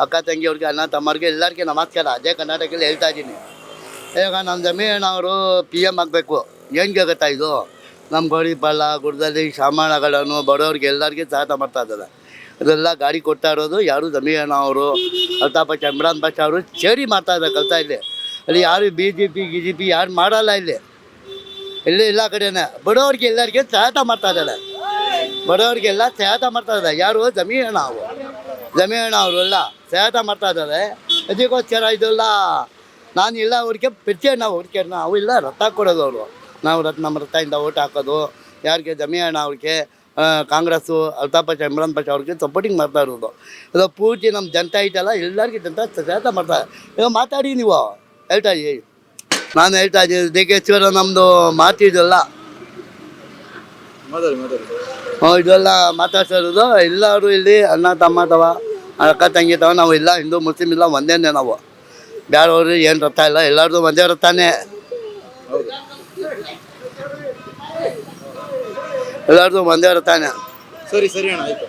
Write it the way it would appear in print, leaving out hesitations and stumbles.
ಅಕ್ಕ ತಂಗಿಯವ್ರಿಗೆ ಅಣ್ಣ ತಮ್ಮವ್ರಿಗೆ ಎಲ್ಲರಿಗೆ ನಮಸ್ಕಾರ. ಅದೇ ಕರ್ನಾಟಕದಲ್ಲಿ ಹೇಳ್ತಾ ಇದ್ದೀನಿ. ಈಗ ನಮ್ಮ ಜಮೀನವರು PM ಆಗಬೇಕು. ಹೆಂಗೆ ಆಗುತ್ತಾ ಇದು? ನಮ್ಮ ಗೋಳಿಪಾಲ ಗುಡ್ಡದಲ್ಲಿ ಸಾಮಾನುಗಳನ್ನು ಬಡವ್ರಿಗೆ ಎಲ್ಲರಿಗೆ ಸಹಾಯ ಮಾಡ್ತಾ ಇದ್ದಾರೆ. ಇದೆಲ್ಲ ಗಾಡಿ ಕೊಡ್ತಾ ಇರೋದು ಯಾರು ಜಮೀನವರು ಅಲ್ತಾಫ್ ಇಮ್ರಾನ್ ಬಾಷಾ ಅವರು ಸೇರಿ ಮಾಡ್ತಾ ಇದ್ದಾರೆ ಕೆಲಸ. ಅಲ್ಲಿ ಯಾರು BJP ಯಾರು ಮಾಡಲ್ಲ. ಇಲ್ಲಿ ಎಲ್ಲ ಕಡೆನೇ ಬಡವ್ರಿಗೆ ಎಲ್ಲರಿಗೆ ಸಹಾಯ ಮಾಡ್ತಾ ಇದ್ದಾರೆ. ಬಡವರಿಗೆಲ್ಲ ಸಹಾಯ ಮಾಡ್ತಾ ಇದ್ದಾರೆ. ಯಾರು ಜಮೀನಣ್ಣ ಅವರು ಎಲ್ಲ ಸಹಾಯ ಮಾಡ್ತಾ ಇದ್ದಾರೆ. ಅದಕ್ಕೋಸ್ಕರ ಇದೆಲ್ಲ ನಾನು ಇಲ್ಲ ಅವ್ರಿಗೆ ಹುಡುಕಿ ನಾವು ಇಲ್ಲ ರಥ ಕೊಡೋದು. ಅವರು ನಾವು ನಮ್ಮ ರಥದಿಂದ ಓಟ್ ಹಾಕೋದು ಯಾರಿಗೆ ಜಮೀನಣ್ಣ ಅವ್ರಿಗೆ ಕಾಂಗ್ರೆಸ್ಸು ಅಲ್ತಾಫ್ ಇಮ್ರಾನ್ ಬಾಷಾ ಅವ್ರಿಗೆ ಸಪೋರ್ಟಿಂಗ್ ಮಾಡ್ತಾ ಇರೋದು. ಅದು ಪೂರ್ತಿ ನಮ್ಮ ಜನತಾ ಐತಲ್ಲ ಎಲ್ಲರಿಗೆ ಜನತಾ ಸಹಾಯ ಮಾಡ್ತಾರೆ. ಈಗ ಮಾತಾಡಿ ನೀವು ಹೇಳ್ತಾ ಇದ್ದೀವಿ. ನಾನು ಹೇಳ್ತಾ ಇದ್ದೀನಿ ದೇಗೇಶ್ವರ ನಮ್ಮದು ಮಾತಿದೆಲ್ಲ ಇದೆಲ್ಲ ಮಾತಾಡ್ತಿರೋದು. ಎಲ್ಲರೂ ಇಲ್ಲಿ ಅಣ್ಣ ತಮ್ಮ ಅಕ್ಕ ತಂಗಿ ನಾವು ಇಲ್ಲ ಹಿಂದೂ ಮುಸ್ಲಿಮ್ ಇಲ್ಲ ಒಂದೇ. ನಾವು ಬೇರೆಯವ್ರು ಏನು ರಥ ಇಲ್ಲ, ಎಲ್ಲರದು ಒಂದೇ ರಥನೇ. ಎಲ್ಲರದು ಒಂದೇ ರಥನೇ. ಸರಿ ಅಣ್ಣ ಆಯ್ತು.